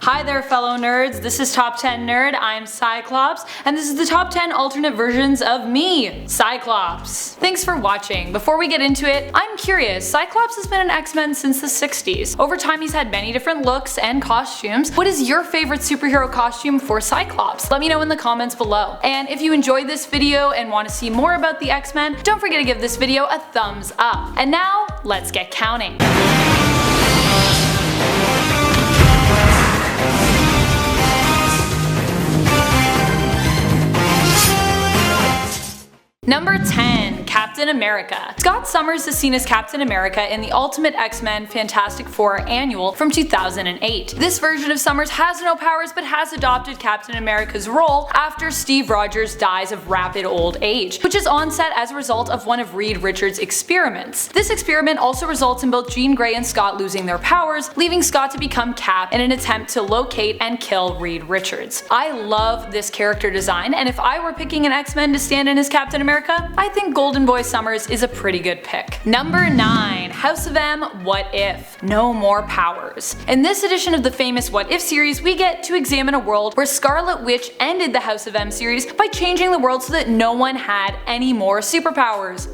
Hi there fellow nerds, this is Top 10 Nerd, I'm Cyclops, and this is the top 10 alternate versions of me, Cyclops. Thanks for watching. Before we get into it, I'm curious, Cyclops has been an X-Men since the 60s. Over time he's had many different looks and costumes. What is your favorite superhero costume for Cyclops? Let me know in the comments below. And if you enjoyed this video and want to see more about the X-Men, don't forget to give this video a thumbs up. And now, let's get counting. Number 10. Captain America. Scott Summers is seen as Captain America in the Ultimate X-Men Fantastic Four Annual from 2008. This version of Summers has no powers but has adopted Captain America's role after Steve Rogers dies of rapid old age, which is onset as a result of one of Reed Richards' experiments. This experiment also results in both Jean Grey and Scott losing their powers, leaving Scott to become Cap in an attempt to locate and kill Reed Richards. I love this character design, and if I were picking an X-Men to stand in as Captain America, I think Golden Boy Summers is a pretty good pick. Number 9. House of M What If? No More Powers. In this edition of the famous What If series, we get to examine a world where Scarlet Witch ended the House of M series by changing the world so that no one had any more superpowers.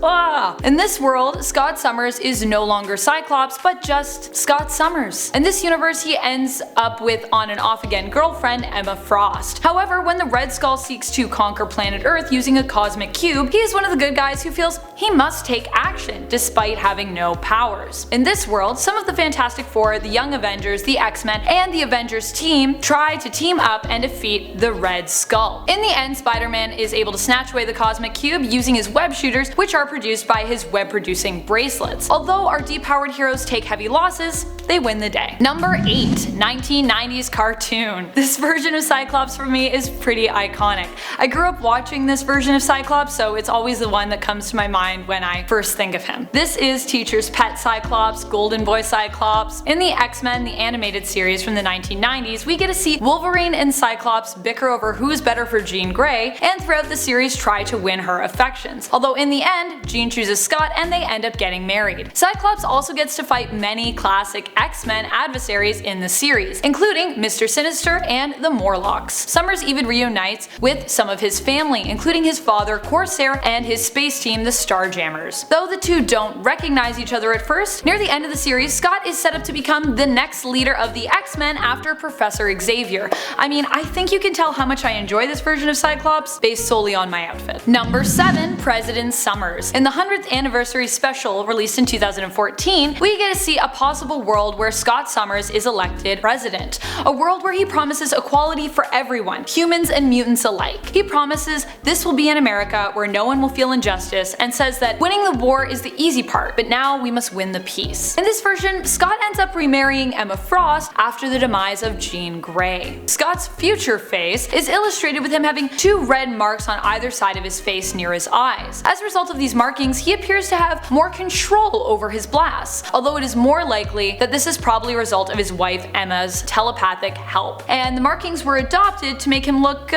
In this world, Scott Summers is no longer Cyclops, but just Scott Summers. In this universe, he ends up with on and off again girlfriend Emma Frost. However, when the Red Skull seeks to conquer planet Earth using a cosmic cube, he is one of the good guys who feels he must take action despite having no powers. In this world, some of the Fantastic Four, the Young Avengers, the X-Men, and the Avengers team try to team up and defeat the Red Skull. In the end, Spider-Man is able to snatch away the cosmic cube using his web shooters, which are produced by his web-producing bracelets. Although our depowered heroes take heavy losses, they win the day. Number 8. 1990s cartoon. This version of Cyclops for me is pretty iconic. I grew up watching this version of Cyclops, so it's always the one that comes to my mind when I first think of him. This is Teacher's Pet Cyclops, Golden Boy Cyclops. In the X-Men, the animated series from the 1990s, we get to see Wolverine and Cyclops bicker over who is better for Jean Grey, and throughout the series try to win her affections. Although in the end, Jean chooses Scott and they end up getting married. Cyclops also gets to fight many classic X-Men adversaries in the series, including Mr. Sinister and the Morlocks. Summers even reunites with some of his family, including his father Corsair and his space team, the Starjammers. Though the two don't recognize each other at first, near the end of the series, Scott is set up to become the next leader of the X-Men after Professor Xavier. I mean, I think you can tell how much I enjoy this version of Cyclops based solely on my outfit. Number 7. President Summers. In the 100th anniversary special released in 2014, we get to see a possible world where Scott Summers is elected president. A world where he promises equality for everyone, humans and mutants alike. He promises this will be an America where no one will feel injustice, and says that winning the war is the easy part, but now we must win the peace. In this version, Scott ends up remarrying Emma Frost after the demise of Jean Grey. Scott's future face is illustrated with him having 2 red marks on either side of his face near his eyes. As a result of these markings, he appears to have more control over his blasts, although it is more likely that this is probably a result of his wife Emma's telepathic help, and the markings were adopted to make him look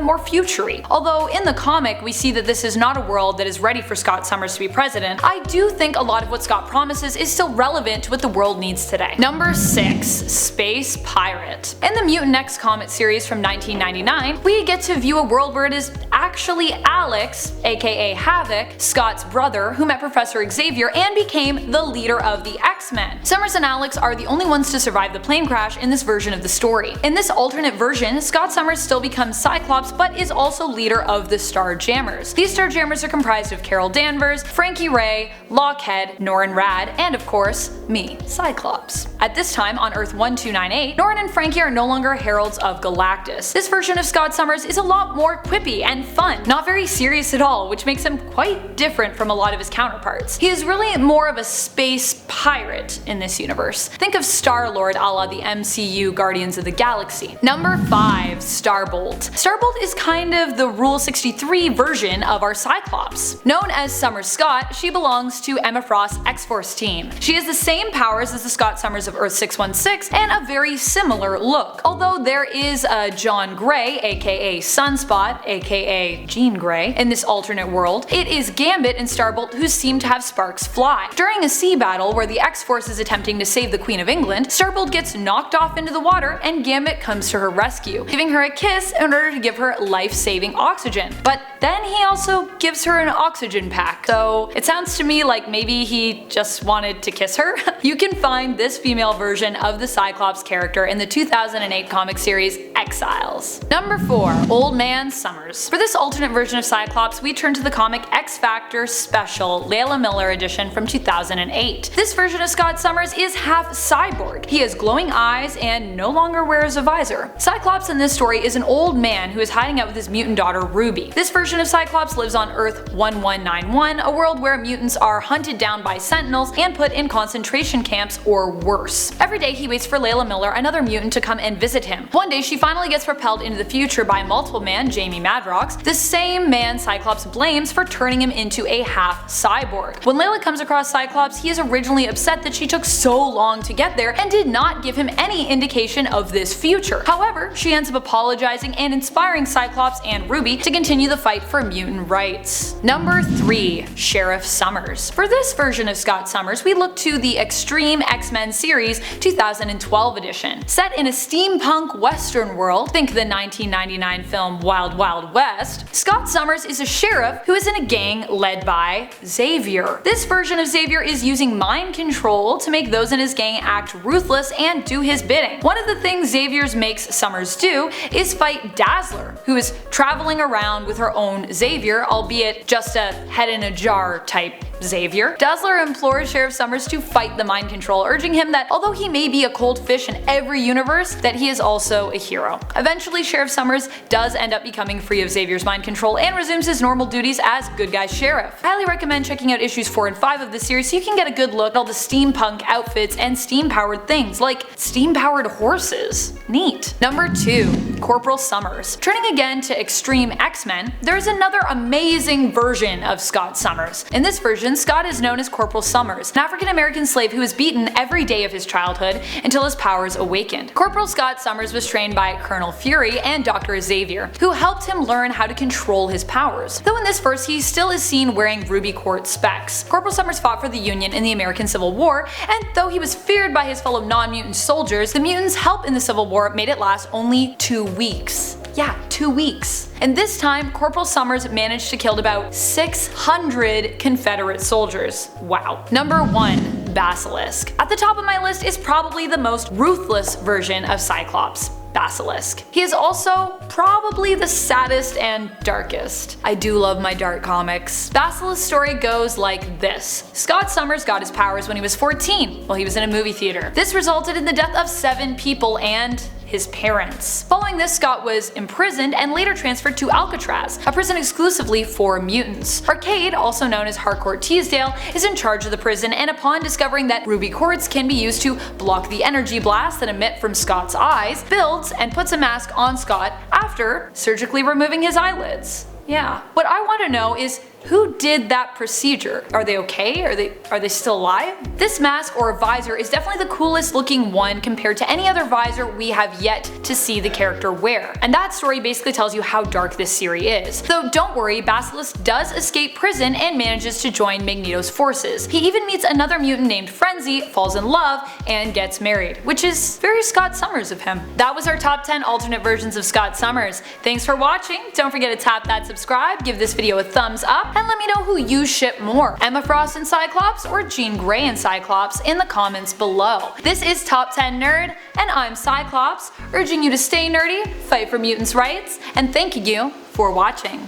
more future-y. Although in the comic we see that this is not a world that is ready for Scott Summers to be president, I do think a lot of what Scott promises is still relevant to what the world needs today. Number 6. Space Pirate. In the Mutant X comic series from 1999, we get to view a world where it is actually Alex, aka Havoc, Scott's brother, who met Professor Xavier and became the leader of the X-Men. Summers and Alex are the only ones to survive the plane crash in this version of the story. In this alternate version, Scott Summers still becomes Cyclops but is also leader of the Starjammers. These Starjammers are comprised of Carol Danvers, Frankie Ray, Lockhead, Norrin Rad, and of course, me, Cyclops. At this time, on Earth 1298, Norrin and Frankie are no longer heralds of Galactus. This version of Scott Summers is a lot more quippy and fun, not very serious at all, which makes him quite different from a lot of his counterparts. He is really more of a space pirate in this universe. Think of Star-Lord a la the MCU Guardians of the Galaxy. Number 5. STARBOLT. STARBOLT is kind of the Rule 63 version of our Cyclops. Known as Summer Scott, she belongs to Emma Frost's X-Force team. She has the same powers as the Scott Summers of Earth 616 and a very similar look. Although there is a John Grey, aka Sunspot, aka aka Jean Grey, in this alternate world, it is Gambit and Starbolt who seem to have sparks fly. During a sea battle where the X-Force is attempting to save the Queen of England, Starbolt gets knocked off into the water and Gambit comes to her rescue, giving her a kiss in order to give her life-saving oxygen. But then he also gives her an oxygen pack, so it sounds to me like maybe he just wanted to kiss her. You can find this female version of the Cyclops character in the 2008 comic series Exiles. Number 4. Old Man Summers. For this alternate version of Cyclops, we turn to the comic X Factor Special Layla Miller edition from 2008. This version of Scott Summers is half cyborg. He has glowing eyes and no longer wears a visor. Cyclops in this story is an old man who is hiding out with his mutant daughter Ruby. This version of Cyclops lives on Earth 1191, a world where mutants are hunted down by sentinels and put in concentration camps or worse. Every day he waits for Layla Miller, another mutant, to come and visit him. One day she finally gets propelled into the future by multiple man Jamie Madrox, the same man Cyclops blames for turning him into a half cyborg. When Layla comes across Cyclops, he is originally upset that she took so long to get there and did not give him any indication of this future. However, she ends up apologizing and inspiring Cyclops and Ruby to continue the fight for mutant rights. Number 3. Sheriff Summers. For this version of Scott Summers, we look to the Extreme X-Men series 2012 edition. Set in a steampunk western world, think the 1999 film Wild Wild West, Scott Summers is a sheriff who is in a gang led by Xavier. This version of Xavier is using mind control to make those in his gang act ruthless and do his bidding. One of the things Xavier makes Summers do is fight Dazzler, who is traveling around with her own Xavier, albeit just a head in a jar type Xavier. Dazzler implores Sheriff Summers to fight the mind control, urging him that although he may be a cold fish in every universe, that he is also a hero. Eventually, Sheriff Summers does end up becoming free of Xavier's mind control and resumes his normal duties as good guy sheriff. I highly recommend checking out issues 4 and 5 of this series so you can get a good look at all the steampunk outfits and steam-powered things, like steam-powered horses. Neat. Number 2. Corporal Summers. Turning again to Extreme X-Men, there's another amazing version of Scott Summers. In this version, Scott is known as Corporal Summers, an African-American slave who was beaten every day of his childhood until his powers awakened. Corporal Scott Summers was trained by Colonel Fury and Dr. Xavier, who helped him learn how to control his powers. Though in this verse he still is seen wearing ruby quartz specs. Corporal Summers fought for the Union in the American Civil War, and though he was feared by his fellow non-mutant soldiers, the mutants' help in the Civil War made it last only 2 weeks. Yeah, 2 weeks. And this time, Corporal Summers managed to kill about 600 Confederate soldiers. Wow. Number 1. Basilisk. At the top of my list is probably the most ruthless version of Cyclops. Basilisk. He is also probably the saddest and darkest. I do love my dark comics. Basilisk's story goes like this. Scott Summers got his powers when he was 14 while he was in a movie theater. This resulted in the death of 7 people and his parents. Following this, Scott was imprisoned and later transferred to Alcatraz, a prison exclusively for mutants. Arcade, also known as Harcourt Teasdale, is in charge of the prison, and upon discovering that ruby quartz can be used to block the energy blasts that emit from Scott's eyes, builds and puts a mask on Scott after surgically removing his eyelids. Yeah. What I want to know is, who did that procedure? Are they okay? Are they still alive? This mask or visor is definitely the coolest looking one compared to any other visor we have yet to see the character wear. And that story basically tells you how dark this series is. Though don't worry, Basilisk does escape prison and manages to join Magneto's forces. He even meets another mutant named Frenzy, falls in love, and gets married, which is very Scott Summers of him. That was our top 10 alternate versions of Scott Summers. Thanks for watching. Don't forget to tap that subscribe, give this video a thumbs up, and let me know who you ship more, Emma Frost and Cyclops or Jean Grey and Cyclops, in the comments below. This is Top 10 Nerd, and I'm Cyclops, urging you to stay nerdy, fight for mutants' rights, and thank you for watching.